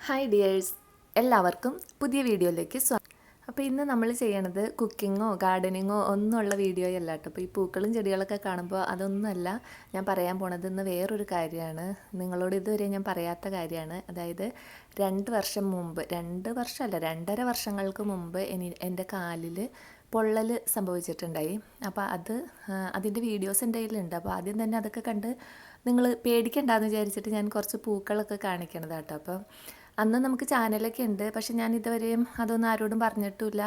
Hi dears, എല്ലാവർക്കും പുതിയ വീഡിയോയിലേക്ക് സ്വാഗതം. അപ്പോൾ ഇന്ന് നമ്മൾ ചെയ്യണത് കുക്കിങ്ങോ ഗാർഡനിങ്ങോ ഒന്നുമുള്ള വീഡിയോയല്ല കേട്ടോ. അപ്പോൾ ഈ പൂക്കളും ചെടികളൊക്കെ കാണുമ്പോൾ അതൊന്നുമല്ല ഞാൻ പറയാൻ പോണത്. ഇന്ന് വേറൊരു കാര്യമാണ്, നിങ്ങളോട് ഇതുവരെ ഞാൻ പറയാത്ത കാര്യമാണ്. അതായത് 2 വർഷം മുമ്പ്, 2 വർഷമല്ല 2.5 വർഷങ്ങൾക്ക് മുമ്പ് എൻ്റെ കാലിൽ പൊള്ളൽ സംഭവിച്ചിട്ടുണ്ടായി. അപ്പോൾ അതിൻ്റെ വീഡിയോസ് എൻ്റെ കയ്യിലുണ്ട്. അപ്പോൾ ആദ്യം തന്നെ അതൊക്കെ കണ്ട് നിങ്ങൾ പേടിക്കണ്ടെന്ന് വിചാരിച്ചിട്ട് ഞാൻ കുറച്ച് പൂക്കളൊക്കെ കാണിക്കണതാട്ടോ. അപ്പോൾ അന്ന് നമുക്ക് ചാനലൊക്കെ ഉണ്ട്, പക്ഷെ ഞാൻ ഇതുവരെയും അതൊന്നും ആരോടും പറഞ്ഞിട്ടില്ല,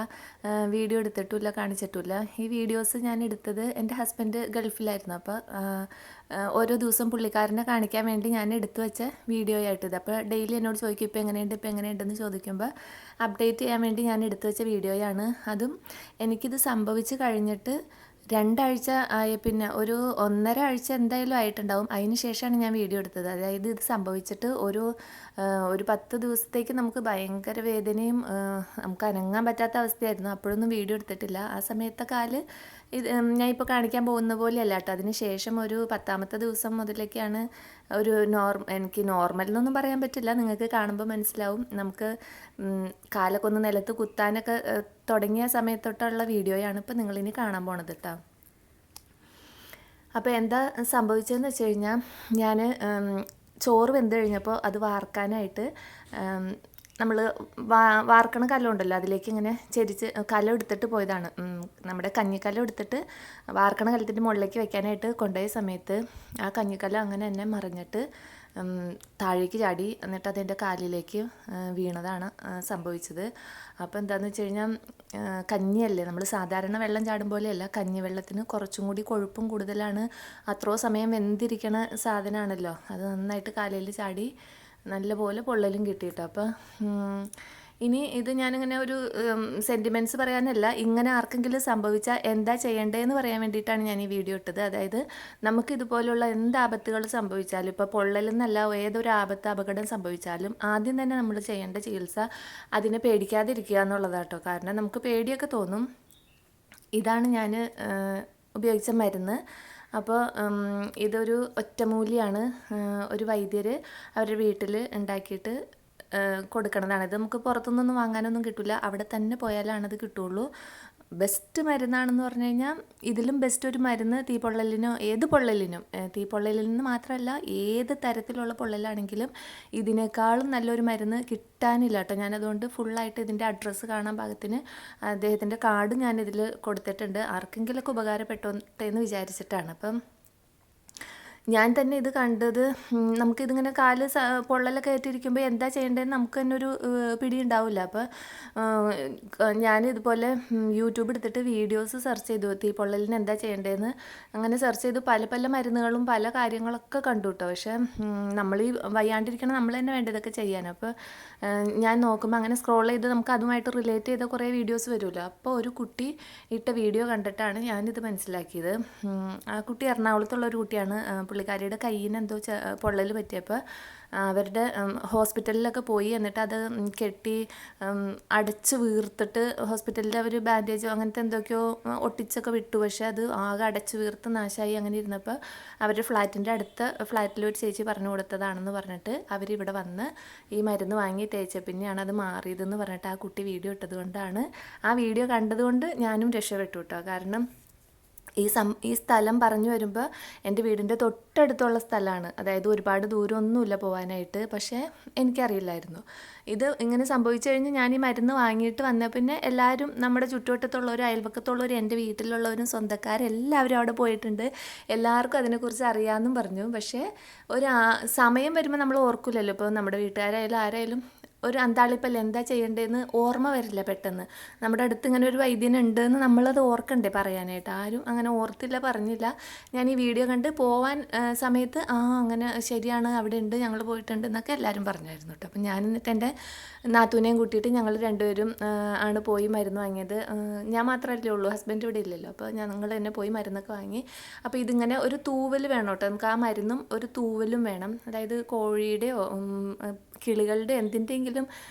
വീഡിയോ എടുത്തിട്ടില്ല, കാണിച്ചിട്ടില്ല. ഈ വീഡിയോസ് ഞാൻ എടുത്തത് എൻ്റെ ഹസ്ബൻഡ് ഗൾഫിലായിരുന്നു. അപ്പോൾ ഓരോ ദിവസം പുള്ളിക്കാരനെ കാണിക്കാൻ വേണ്ടി ഞാൻ എടുത്തു വെച്ച വീഡിയോ ആയിട്ടിത്. അപ്പോൾ ഡെയിലി എന്നോട് ചോദിക്കും ഇപ്പം എങ്ങനെയുണ്ടെന്ന് ചോദിക്കുമ്പോൾ അപ്ഡേറ്റ് ചെയ്യാൻ വേണ്ടി ഞാൻ എടുത്തു വെച്ച വീഡിയോയാണ്. അതും എനിക്കിത് സംഭവിച്ച് കഴിഞ്ഞിട്ട് 2 ആഴ്ച ആയ പിന്നെ ഒരു 1.5 ആഴ്ച എന്തായാലും ആയിട്ടുണ്ടാവും. അതിന് ശേഷമാണ് ഞാൻ വീഡിയോ എടുത്തത്. അതായത് ഇത് സംഭവിച്ചിട്ട് ഒരു 10 ദിവസത്തേക്ക് നമുക്ക് ഭയങ്കര വേദനയും നമുക്ക് അനങ്ങാൻ പറ്റാത്ത അവസ്ഥയായിരുന്നു. അപ്പോഴൊന്നും വീഡിയോ എടുത്തിട്ടില്ല. ആ സമയത്തെ കാല് ഇത് ഞാൻ ഇപ്പോൾ കാണിക്കാൻ പോകുന്ന പോലെയല്ല കേട്ടോ. അതിന് ശേഷം ഒരു 10ാമത്തെ ദിവസം മുതലൊക്കെയാണ് എനിക്ക് നോർമൽ എന്നൊന്നും പറയാൻ പറ്റില്ല, നിങ്ങൾക്ക് കാണുമ്പോൾ മനസ്സിലാവും. നമുക്ക് കാലൊക്കെ ഒന്ന് നിലത്ത് കുത്താനൊക്കെ തുടങ്ങിയ സമയത്തൊട്ടുള്ള വീഡിയോയാണ് ഇപ്പോൾ നിങ്ങളിനി കാണാൻ പോണത് കേട്ടോ. അപ്പോൾ എന്താ സംഭവിച്ചതെന്ന് വെച്ച് കഴിഞ്ഞാൽ, ഞാൻ ചോറ് വെന്ത് കഴിഞ്ഞപ്പോൾ അത് വാർക്കാനായിട്ട് നമ്മൾ വാർക്കണ കല്ലുണ്ടല്ലോ, അതിലേക്ക് ഇങ്ങനെ ചെരിച്ച് കലം എടുത്തിട്ട് പോയതാണ്. നമ്മുടെ കഞ്ഞിക്കലം എടുത്തിട്ട് വാർക്കണ കലത്തിൻ്റെ മുകളിലേക്ക് വെക്കാനായിട്ട് കൊണ്ടുപോയ സമയത്ത് ആ കഞ്ഞിക്കലം അങ്ങനെ തന്നെ മറിഞ്ഞിട്ട് താഴേക്ക് ചാടി, എന്നിട്ട് അതെൻ്റെ കാലിലേക്ക് വീണതാണ് സംഭവിച്ചത്. അപ്പോൾ എന്താണെന്ന് വെച്ച് കഴിഞ്ഞാൽ, കഞ്ഞിയല്ലേ, നമ്മൾ സാധാരണ വെള്ളം ചാടും പോലെയല്ല, കഞ്ഞി വെള്ളത്തിന് കുറച്ചും കൂടി കൊഴുപ്പും കൂടുതലാണ്. അത്രയോ സമയം വെന്തിരിക്കണ സാധനമാണല്ലോ, അത് നന്നായിട്ട് കാലിൽ ചാടി നല്ലപോലെ പൊള്ളലും കിട്ടിയിട്ടോ. അപ്പോൾ ഇനി ഇത് ഞാനിങ്ങനെ ഒരു സെൻറ്റിമെൻറ്റ്സ് പറയാനല്ല, ഇങ്ങനെ ആർക്കെങ്കിലും സംഭവിച്ചാൽ എന്താ ചെയ്യേണ്ടതെന്ന് പറയാൻ വേണ്ടിയിട്ടാണ് ഞാൻ ഈ വീഡിയോ ഇട്ടത്. അതായത് നമുക്കിതുപോലുള്ള എന്ത് ആപത്തുകൾ സംഭവിച്ചാലും, ഇപ്പോൾ പൊള്ളലെന്നല്ല, ഏതൊരു അപകടം സംഭവിച്ചാലും ആദ്യം തന്നെ നമ്മൾ ചെയ്യേണ്ട ചികിത്സ അതിനെ പേടിക്കാതിരിക്കുക എന്നുള്ളതാട്ടോ. കാരണം നമുക്ക് പേടിയൊക്കെ തോന്നും. ഇതാണ് ഞാൻ ഉപയോഗിച്ച മരുന്ന്. അപ്പോൾ ഇതൊരു ഒറ്റമൂലിയാണ്. ഒരു വൈദ്യർ അവരുടെ വീട്ടിൽ ഉണ്ടാക്കിയിട്ട് കൊടുക്കണതാണ്. ഇത് നമുക്ക് പുറത്തുനിന്നൊന്നും വാങ്ങാനൊന്നും കിട്ടില്ല, അവിടെ തന്നെ പോയാലാണത് കിട്ടുള്ളൂ. ബെസ്റ്റ് മരുന്നാണെന്ന് പറഞ്ഞു കഴിഞ്ഞാൽ, ഇതിലും ബെസ്റ്റ് ഒരു മരുന്ന് തീപ്പൊള്ളലിനോ ഏത് പൊള്ളലിനും, തീപ്പൊള്ളലിൽ നിന്ന് മാത്രമല്ല ഏത് തരത്തിലുള്ള പൊള്ളലാണെങ്കിലും ഇതിനേക്കാളും നല്ലൊരു മരുന്ന് കിട്ടാനില്ല കേട്ടോ. ഞാനതുകൊണ്ട് ഫുള്ളായിട്ട് ഇതിൻ്റെ അഡ്രസ്സ് കാണാൻ പാകത്തിന് അദ്ദേഹത്തിൻ്റെ കാർഡ് ഞാനിതിൽ കൊടുത്തിട്ടുണ്ട്. ആർക്കെങ്കിലുമൊക്കെ ഉപകാരപ്പെട്ടോട്ടെ എന്ന് വിചാരിച്ചിട്ടാണ്. അപ്പം ഞാൻ തന്നെ ഇത് കണ്ടത്, നമുക്കിതിങ്ങനെ കാല് പൊള്ളലൊക്കെ ആയിട്ടിരിക്കുമ്പോൾ എന്താ ചെയ്യേണ്ടതെന്ന് നമുക്ക് തന്നെ ഒരു പിടി ഉണ്ടാവില്ല. അപ്പോൾ ഞാനിതുപോലെ യൂട്യൂബ് എടുത്തിട്ട് വീഡിയോസ് സെർച്ച് ചെയ്തു, തീപ്പൊള്ളലിന് എന്താ ചെയ്യേണ്ടതെന്ന്. അങ്ങനെ സെർച്ച് ചെയ്തു പല പല മരുന്നുകളും പല കാര്യങ്ങളൊക്കെ കണ്ടു കേട്ടോ. പക്ഷേ നമ്മൾ ഈ വയ്യാണ്ടിരിക്കണം, നമ്മൾ തന്നെ വേണ്ട ഇതൊക്കെ ചെയ്യാൻ. അപ്പോൾ ഞാൻ നോക്കുമ്പോൾ അങ്ങനെ സ്ക്രോൾ ചെയ്ത് നമുക്ക് അതുമായിട്ട് റിലേറ്റ് ചെയ്ത കുറേ വീഡിയോസ് വരുമല്ലോ. അപ്പോൾ ഒരു കുട്ടി ഇട്ട വീഡിയോ കണ്ടിട്ടാണ് ഞാനിത് മനസ്സിലാക്കിയത്. ആ കുട്ടി എറണാകുളത്തുള്ളൊരു കുട്ടിയാണ്. പുള്ളിക്കാരിയുടെ കയ്യിന് എന്തോ പൊള്ളൽ പറ്റിയപ്പോൾ അവരുടെ ഹോസ്പിറ്റലിലൊക്കെ പോയി, എന്നിട്ട് അത് കെട്ടി അടച്ച് വീർത്തിട്ട് ഹോസ്പിറ്റലിൽ അവർ ബാൻഡേജോ അങ്ങനത്തെ എന്തൊക്കെയോ ഒട്ടിച്ചൊക്കെ വിട്ടു. പക്ഷേ അത് ആകെ അടച്ച് വീർത്ത് നാശമായി. അങ്ങനെ ഇരുന്നപ്പോൾ അവരുടെ ഫ്ലാറ്റിൻ്റെ അടുത്ത ഫ്ലാറ്റിൽ ഒരു ചേച്ചി പറഞ്ഞു കൊടുത്തതാണെന്ന് പറഞ്ഞിട്ട് അവരിവിടെ വന്ന് ഈ മരുന്ന് വാങ്ങി തേച്ച പിന്നെയാണ് അത് മാറിയതെന്ന് പറഞ്ഞിട്ട് ആ കുട്ടി വീഡിയോ ഇട്ടത് കൊണ്ടാണ്, ആ വീഡിയോ കണ്ടതുകൊണ്ട് ഞാനും രക്ഷപ്പെട്ടു കേട്ടോ. കാരണം ഈ സ്ഥലം പറഞ്ഞു വരുമ്പോൾ എൻ്റെ വീടിൻ്റെ തൊട്ടടുത്തുള്ള സ്ഥലമാണ്. അതായത് ഒരുപാട് ദൂരമൊന്നുമില്ല പോകാനായിട്ട്. പക്ഷേ എനിക്കറിയില്ലായിരുന്നു ഇത് ഇങ്ങനെ സംഭവിച്ചു കഴിഞ്ഞ് ഞാൻ ഈ മരുന്ന് വാങ്ങിയിട്ട് വന്ന പിന്നെ എല്ലാവരും, നമ്മുടെ ചുറ്റുവട്ടത്തുള്ളവരും അയൽപക്കത്തുള്ളവരും എൻ്റെ വീട്ടിലുള്ളവരും സ്വന്തക്കാരെല്ലാവരും അവിടെ പോയിട്ടുണ്ട്. എല്ലാവർക്കും അതിനെക്കുറിച്ച് അറിയാമെന്നും പറഞ്ഞു. പക്ഷേ സമയം വരുമ്പോൾ നമ്മൾ ഓർക്കില്ലല്ലോ. ഇപ്പോൾ നമ്മുടെ വീട്ടുകാരായാലും ആരായാലും ഒരു അന്താളിപ്പല്ല, എന്താ ചെയ്യേണ്ടതെന്ന് ഓർമ്മ വരില്ല പെട്ടെന്ന്. നമ്മുടെ അടുത്ത് ഇങ്ങനെ ഒരു വൈദ്യനുണ്ടെന്ന് നമ്മളത് ഓർക്കണ്ടേ പറയാനായിട്ട്. ആരും അങ്ങനെ ഓർത്തില്ല, പറഞ്ഞില്ല. ഞാൻ ഈ വീഡിയോ കണ്ട് പോവാൻ സമയത്ത് അങ്ങനെ ശരിയാണ്, അവിടെ ഉണ്ട്, ഞങ്ങൾ പോയിട്ടുണ്ട് എന്നൊക്കെ എല്ലാവരും പറഞ്ഞായിരുന്നു കേട്ടോ. അപ്പം ഞാൻ എന്നിട്ട് എൻ്റെ നാത്തൂനെയും കൂട്ടിയിട്ട് ഞങ്ങൾ രണ്ടുപേരും ആണ് പോയി മരുന്ന് വാങ്ങിയത്. ഞാൻ മാത്രമല്ലേ ഉള്ളൂ, ഹസ്ബൻഡ് ഇവിടെ ഇല്ലല്ലോ. അപ്പോൾ ഞങ്ങൾ തന്നെ പോയി മരുന്നൊക്കെ വാങ്ങി. അപ്പോൾ ഇതിങ്ങനെ ഒരു തൂവൽ വേണം കേട്ടോ. നമുക്ക് ആ മരുന്നും ഒരു തൂവലും വേണം. അതായത് കോഴിയുടെയോ കിളികളുടെ എന്തിൻ്റെയെങ്കിലും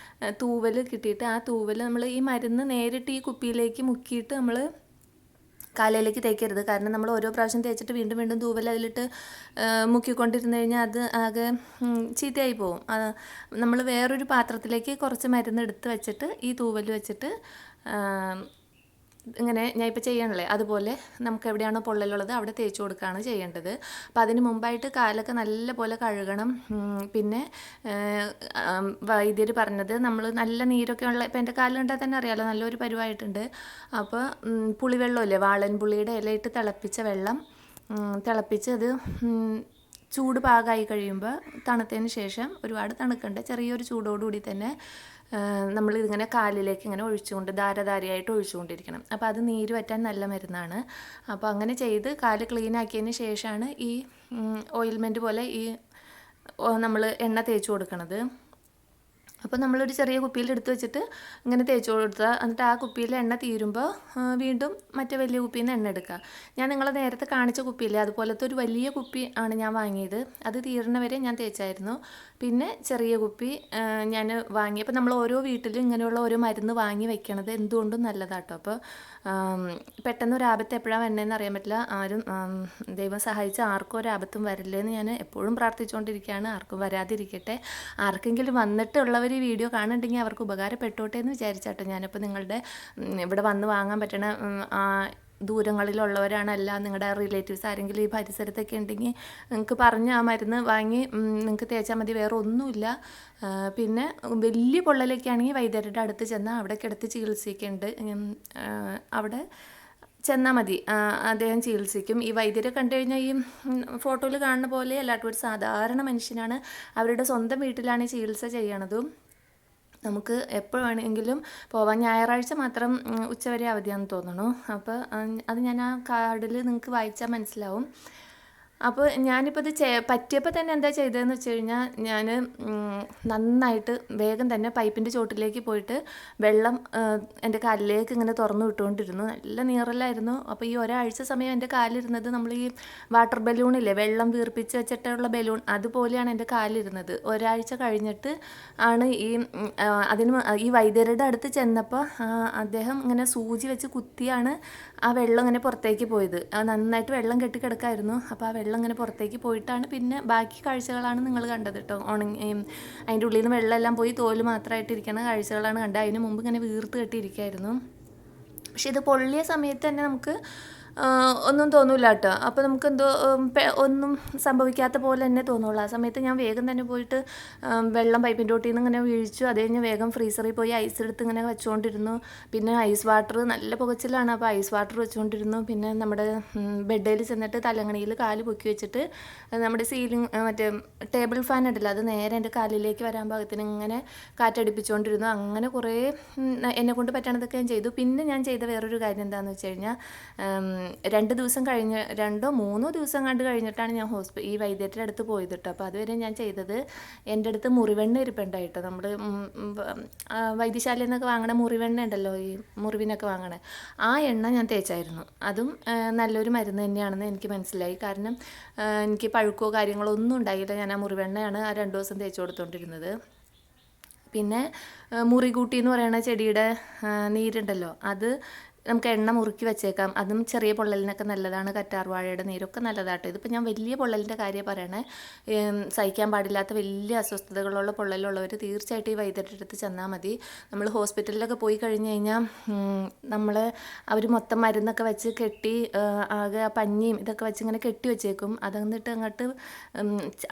തൂവൽ കിട്ടിയിട്ട് ആ തൂവൽ നമ്മൾ ഈ മരുന്ന് നേരിട്ട് ഈ കുപ്പിയിലേക്ക് മുക്കിയിട്ട് നമ്മൾ കാലയിലേക്ക് തേക്കരുത്. കാരണം നമ്മൾ ഓരോ പ്രാവശ്യം തേച്ചിട്ട് വീണ്ടും വീണ്ടും തൂവൽ അതിലിട്ട് മുക്കിക്കൊണ്ടിരുന്ന് കഴിഞ്ഞാൽ അത് ആകെ ചീത്തയായി പോവും. നമ്മൾ വേറൊരു പാത്രത്തിലേക്ക് കുറച്ച് മരുന്ന് എടുത്ത് വെച്ചിട്ട് ഈ തൂവൽ വെച്ചിട്ട് ഇങ്ങനെ ഞാൻ ഇപ്പോൾ ചെയ്യണല്ലേ അതുപോലെ നമുക്ക് എവിടെയാണോ പൊള്ളലുള്ളത് അവിടെ തേച്ച് കൊടുക്കുകയാണ് ചെയ്യേണ്ടത്. അപ്പോൾ അതിന് മുമ്പായിട്ട് കാലൊക്കെ നല്ല പോലെ കഴുകണം. പിന്നെ വൈദ്യർ പറഞ്ഞത് നമ്മൾ നല്ല നീരൊക്കെ ഉള്ള, ഇപ്പോൾ എൻ്റെ കാലുണ്ടാൽ തന്നെ അറിയാമല്ലോ നല്ലൊരു പരുവായിട്ടുണ്ട്. അപ്പോൾ പുളിവെള്ളമില്ലേ, വാളൻ പുളിയുടെ ഇലയിട്ട് തിളപ്പിച്ച വെള്ളം തിളപ്പിച്ച് അത് ചൂട് പാകമായി കഴിയുമ്പോൾ തണുത്തതിന് ശേഷം, ഒരുപാട് തണുക്കണ്ട, ചെറിയൊരു ചൂടോടുകൂടി തന്നെ നമ്മൾ ഇതിങ്ങനെ കാലിലേക്ക് ഇങ്ങനെ ഒഴിച്ചുകൊണ്ട് ധാരധാരയായിട്ട് ഒഴിച്ചുകൊണ്ടിരിക്കണം. അപ്പോൾ അത് നീര് വറ്റാൻ നല്ല മരുന്നാണ്. അപ്പോൾ അങ്ങനെ ചെയ്ത് കാല് ക്ലീൻ ആക്കിയതിന് ശേഷമാണ് ഈ ഓയിൽമെൻറ്റ് പോലെ ഈ നമ്മൾ എണ്ണ തേച്ച് കൊടുക്കണത്. അപ്പോൾ നമ്മളൊരു ചെറിയ കുപ്പിയിൽ എടുത്ത് വെച്ചിട്ട് ഇങ്ങനെ തേച്ച് കൊടുക്കുക. എന്നിട്ട് ആ കുപ്പിയിൽ എണ്ണ തീരുമ്പോൾ വീണ്ടും മറ്റേ വലിയ കുപ്പിയിൽ നിന്ന് എണ്ണ എടുക്കുക. ഞാൻ നിങ്ങളെ നേരത്തെ കാണിച്ച കുപ്പിയില്ലേ, അതുപോലത്തെ ഒരു വലിയ കുപ്പി ആണ് ഞാൻ വാങ്ങിയത്. അത് തീരണവരെ ഞാൻ തേച്ചായിരുന്നു. പിന്നെ ചെറിയ കുപ്പി ഞാൻ വാങ്ങിയപ്പോൾ നമ്മൾ ഓരോ വീട്ടിലും ഇങ്ങനെയുള്ള ഓരോ മരുന്ന് വാങ്ങി വെക്കണത് എന്തുകൊണ്ടും നല്ലതാട്ടോ. അപ്പോൾ പെട്ടെന്ന് ഒരു ആപത്ത് എപ്പോഴാണ് വന്നതെന്ന് അറിയാൻ പറ്റില്ല. ആരും ദൈവം സഹായിച്ച് ആർക്കും ഒരു ആപത്തും വരില്ലെന്ന് ഞാൻ എപ്പോഴും പ്രാർത്ഥിച്ചുകൊണ്ടിരിക്കുകയാണ്. ആർക്കും വരാതിരിക്കട്ടെ. ആർക്കെങ്കിലും വന്നിട്ടുള്ളവർ ഈ വീഡിയോ കാണുന്നുണ്ടെങ്കിൽ അവർക്ക് ഉപകാരപ്പെട്ടോട്ടെ എന്ന് വിചാരിച്ചാട്ടോ ഞാനിപ്പോൾ നിങ്ങളുടെ ഇവിടെ വന്ന് വാങ്ങാൻ പറ്റണ ദൂരങ്ങളിലുള്ളവരാണല്ല, നിങ്ങളുടെ റിലേറ്റീവ്സ് ആരെങ്കിലും ഈ പരിസരത്തൊക്കെ ഉണ്ടെങ്കിൽ നിങ്ങൾക്ക് പറഞ്ഞ് ആ മരുന്ന് വാങ്ങി നിങ്ങൾക്ക് തേച്ചാൽ മതി, വേറെ ഒന്നുമില്ല. പിന്നെ വലിയ പൊള്ളലൊക്കെ ആണെങ്കിൽ വൈദ്യരുടെ അടുത്ത് ചെന്നാൽ അവിടെ കിടത്തി ചികിത്സിക്കുന്നുണ്ട്. അവിടെ ചെന്നാൽ മതി, അദ്ദേഹം ചികിത്സിക്കും. ഈ വൈദ്യരെ കണ്ടു കഴിഞ്ഞാൽ ഈ ഫോട്ടോയിൽ കാണുന്ന പോലെ അല്ലാട്ട് ഒരു സാധാരണ മനുഷ്യനാണ്. അവരുടെ സ്വന്തം വീട്ടിലാണ് ഈ ചികിത്സ ചെയ്യണതും. നമുക്ക് എപ്പോൾ വേണമെങ്കിലും പോവാം. ഞായറാഴ്ച മാത്രം ഉച്ചവരെ അവധിയാണെന്ന് തോന്നുന്നു. അപ്പോൾ അത് ഞാൻ ആ കാർഡിൽ നിങ്ങൾക്ക് വായിച്ചാൽ മനസ്സിലാവും. അപ്പോൾ ഞാനിപ്പോൾ ഇത് പറ്റിയപ്പോൾ തന്നെ എന്താ ചെയ്തതെന്ന് വെച്ച് കഴിഞ്ഞാൽ, ഞാൻ നന്നായിട്ട് വേഗം തന്നെ പൈപ്പിൻ്റെ ചോട്ടിലേക്ക് പോയിട്ട് വെള്ളം എൻ്റെ കാലിലേക്ക് ഇങ്ങനെ തുറന്നു വിട്ടുകൊണ്ടിരുന്നു. നല്ല നീറലായിരുന്നു. അപ്പോൾ ഈ ഒരാഴ്ച സമയം എൻ്റെ കാലിരുന്നത് നമ്മൾ ഈ വാട്ടർ ബലൂണില്ലേ, വെള്ളം വീർപ്പിച്ച് വെച്ചിട്ടുള്ള ബലൂൺ, അതുപോലെയാണ് എൻ്റെ കാലിരുന്നത്. ഒരാഴ്ച കഴിഞ്ഞിട്ട് ആണ് ഈ വൈദ്യരുടെ അടുത്ത് ചെന്നപ്പോൾ അദ്ദേഹം ഇങ്ങനെ സൂചി വെച്ച് കുത്തിയാണ് ആ വെള്ളം ഇങ്ങനെ പുറത്തേക്ക് പോയത്. നന്നായിട്ട് വെള്ളം കെട്ടിക്കിടക്കായിരുന്നു. അപ്പോൾ ആ വെള്ളം ഇങ്ങനെ പുറത്തേക്ക് പോയിട്ടാണ് പിന്നെ ബാക്കി കാഴ്ചകളാണ് നിങ്ങൾ കണ്ടത് കേട്ടോ. അതിൻ്റെ ഉള്ളിൽ നിന്ന് വെള്ളമെല്ലാം പോയി തോല് മാത്രമായിട്ടിരിക്കുന്ന കാഴ്ചകളാണ് കണ്ടത്. അതിന് മുമ്പ് ഇങ്ങനെ വീർത്ത് കെട്ടിയിരിക്കുമായിരുന്നു. പക്ഷെ ഇത് പൊള്ളിയ സമയത്ത് തന്നെ നമുക്ക് ഒന്നും തോന്നില്ല കേട്ടോ. അപ്പോൾ നമുക്കെന്തോ ഒന്നും സംഭവിക്കാത്ത പോലെ തന്നെ തോന്നുള്ളൂ. ആ സമയത്ത് ഞാൻ വേഗം തന്നെ പോയിട്ട് വെള്ളം പൈപ്പിൻ്റെ ഒട്ടിൽ നിന്ന് ഇങ്ങനെ വീഴിച്ചു. അത് കഴിഞ്ഞ് വേഗം ഫ്രീസറിൽ പോയി ഐസ് എടുത്ത് ഇങ്ങനെ വെച്ചുകൊണ്ടിരുന്നു. പിന്നെ ഐസ് വാട്ടർ, നല്ല പുകച്ചിലാണ്, അപ്പോൾ ഐസ് വാട്ടർ വെച്ചുകൊണ്ടിരുന്നു. പിന്നെ നമ്മുടെ ബെഡിൽ ചെന്നിട്ട് തലങ്ങണിയിൽ കാല് പൊക്കി വെച്ചിട്ട് നമ്മുടെ സീലിംഗ് മറ്റേ ടേബിൾ ഫാൻ ഉണ്ടല്ലോ, അത് നേരെ എൻ്റെ കാലിലേക്ക് വരാൻ പാകത്തിന് ഇങ്ങനെ കാറ്റടിപ്പിച്ചുകൊണ്ടിരുന്നു. അങ്ങനെ കുറേ എന്നെക്കൊണ്ട് പറ്റണതൊക്കെ ഞാൻ ചെയ്തു. പിന്നെ ഞാൻ ചെയ്ത വേറൊരു കാര്യം എന്താണെന്ന് വെച്ച് കഴിഞ്ഞാൽ, 2 ദിവസം കഴിഞ്ഞ് 2-3 ദിവസം കണ്ട് കഴിഞ്ഞിട്ടാണ് ഞാൻ ഈ വൈദ്യരുടെ അടുത്ത് പോയത് കേട്ടോ. അപ്പോൾ അതുവരെ ഞാൻ ചെയ്തത്, എൻ്റെ അടുത്ത് മുറിവെണ്ണ ഇരിപ്പുണ്ടായിട്ടോ. നമ്മൾ വൈദ്യശാലയിൽ നിന്നൊക്കെ വാങ്ങണ മുറിവെണ്ണ ഉണ്ടല്ലോ, ഈ മുറിവിനൊക്കെ വാങ്ങണേ, ആ എണ്ണ ഞാൻ തേച്ചായിരുന്നു. അതും നല്ലൊരു മരുന്ന് തന്നെയാണെന്ന് എനിക്ക് മനസ്സിലായി. കാരണം എനിക്ക് പഴുക്കോ കാര്യങ്ങളോ ഒന്നും ഉണ്ടായില്ല. ഞാൻ ആ മുറിവെണ്ണയാണ് ആ 2 ദിവസം തേച്ച് കൊടുത്തുകൊണ്ടിരുന്നത്. പിന്നെ മുറികൂട്ടി എന്ന് പറയുന്ന ചെടിയുടെ നീരുണ്ടല്ലോ, അത് നമുക്ക് എണ്ണ മുറുക്കി വെച്ചേക്കാം. അതും ചെറിയ പൊള്ളലിനൊക്കെ നല്ലതാണ്. കറ്റാർവാഴയുടെ നീരൊക്കെ നല്ലതാട്ടോ. ഇതിപ്പോൾ ഞാൻ വലിയ പൊള്ളലിൻ്റെ കാര്യം പറയണേ. സഹിക്കാൻ പാടില്ലാത്ത വലിയ അസ്വസ്ഥതകളുള്ള പൊള്ളലുള്ളവർ തീർച്ചയായിട്ടും ഈ വൈദ്യരുടെ അടുത്ത് ചെന്നാൽ മതി. നമ്മൾ ഹോസ്പിറ്റലിലൊക്കെ പോയി കഴിഞ്ഞ് കഴിഞ്ഞാൽ അവർ മൊത്തം മരുന്നൊക്കെ വെച്ച് കെട്ടി ആകെ പഞ്ഞിയും ഇതൊക്കെ വെച്ച് ഇങ്ങനെ കെട്ടി വെച്ചേക്കും. അതെന്നിട്ട് അങ്ങോട്ട്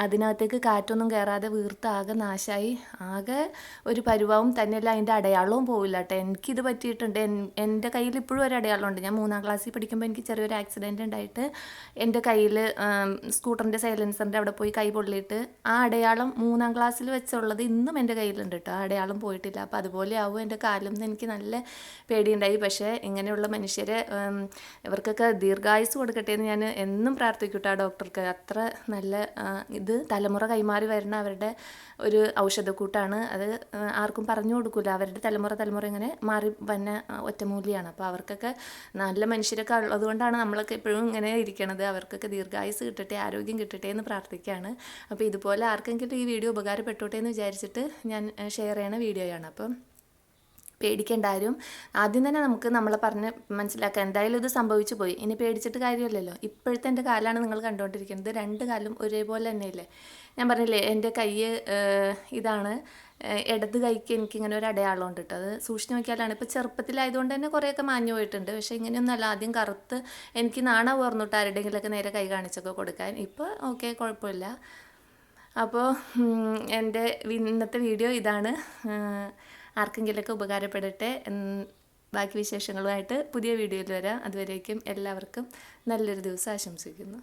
അതിനകത്തേക്ക് കാറ്റൊന്നും കയറാതെ വീർത്ത് ആകെ നാശമായി ആകെ ഒരു പരുവവും തന്നെയല്ല, അതിൻ്റെ അടയാളവും പോവില്ല കേട്ടോ. എനിക്കിത് പറ്റിയിട്ടുണ്ട്. എൻ്റെ കയ്യിൽ ഇപ്പോഴും ഒരു അടയാളമുണ്ട്. ഞാൻ 3ാം ക്ലാസ്സിൽ പഠിക്കുമ്പോൾ എനിക്ക് ചെറിയൊരു ആക്സിഡൻറ്റ് ഉണ്ടായിട്ട് എൻ്റെ കയ്യിൽ സ്കൂട്ടറിൻ്റെ സൈലൻസറിൻ്റെ അവിടെ പോയി കൈ പൊള്ളിയിട്ട് ആ അടയാളം 3ാം ക്ലാസ്സിൽ വെച്ചുള്ളത് ഇന്നും എൻ്റെ കയ്യിലുണ്ട് കേട്ടോ. ആ അടയാളം പോയിട്ടില്ല. അപ്പോൾ അതുപോലെ ആവും എൻ്റെ കാലം എന്ന് എനിക്ക് നല്ല പേടിയുണ്ടായി. പക്ഷേ ഇങ്ങനെയുള്ള മനുഷ്യരെ ഇവർക്കൊക്കെ ദീർഘായുസ് കൊടുക്കട്ടെ എന്ന് ഞാൻ എന്നും പ്രാർത്ഥിക്കും കേട്ടോ ഡോക്ടർക്ക്. അത്ര നല്ല ഇത് തലമുറ കൈമാറി വരുന്ന അവരുടെ ഒരു ഔഷധക്കൂട്ടാണ്. അത് ആർക്കും പറഞ്ഞു കൊടുക്കില്ല. അവരുടെ തലമുറ ഇങ്ങനെ മാറി വന്ന ഒറ്റമൂലിയാണ്. അപ്പോൾ അവർക്കൊക്കെ നല്ല മനുഷ്യരൊക്കെ ഉള്ളതുകൊണ്ടാണ് നമ്മളൊക്കെ എപ്പോഴും ഇങ്ങനെ ഇരിക്കണത്. അവർക്കൊക്കെ ദീർഘായുസ് കിട്ടട്ടെ, ആരോഗ്യം കിട്ടട്ടെ എന്ന് പ്രാർത്ഥിക്കുകയാണ്. അപ്പോൾ ഇതുപോലെ ആർക്കെങ്കിലും ഈ വീഡിയോ ഉപകാരപ്പെട്ടോട്ടെ എന്ന് വിചാരിച്ചിട്ട് ഞാൻ ഷെയർ ചെയ്യണ വീഡിയോയാണ്. അപ്പം പേടിക്കേണ്ട ആരും. ആദ്യം തന്നെ നമുക്ക് നമ്മളെ പറഞ്ഞ് മനസ്സിലാക്കാം, എന്തായാലും ഇത് സംഭവിച്ചു പോയി, ഇനി പേടിച്ചിട്ട് കാര്യമില്ലല്ലോ. ഇപ്പോഴത്തെ എൻ്റെ കാലാണ് നിങ്ങൾ കണ്ടുകൊണ്ടിരിക്കുന്നത്. രണ്ട് കാലും ഒരേപോലെ തന്നെയല്ലേ. ഞാൻ പറഞ്ഞില്ലേ എൻ്റെ കൈ ഇതാണ്, ഇടത് കൈക്ക് എനിക്കിങ്ങനെ ഒരു അടയാളം ഉണ്ട് കേട്ടോ. അത് സൂക്ഷിച്ച് നോക്കിയാലാണ്. ഇപ്പോൾ ചെറുപ്പത്തിലായതുകൊണ്ട് തന്നെ കുറേയൊക്കെ മാഞ്ഞു പോയിട്ടുണ്ട്. പക്ഷേ ഇങ്ങനെയൊന്നുമല്ല, ആദ്യം കറുത്ത് എനിക്ക് നാണം ഓർന്നിട്ട് ആരുടെയെങ്കിലുമൊക്കെ നേരെ കൈ കാണിച്ചൊക്കെ കൊടുക്കാൻ. ഇപ്പോൾ ഓക്കെ, കുഴപ്പമില്ല. അപ്പോൾ എൻ്റെ ഇന്നത്തെ വീഡിയോ ഇതാണ്. ആർക്കെങ്കിലുമൊക്കെ ഉപകാരപ്പെടട്ടെ. ബാക്കി വിശേഷങ്ങളുമായിട്ട് പുതിയ വീഡിയോയിൽ വരാം. അതുവരേക്കും എല്ലാവർക്കും നല്ലൊരു ദിവസം ആശംസിക്കുന്നു.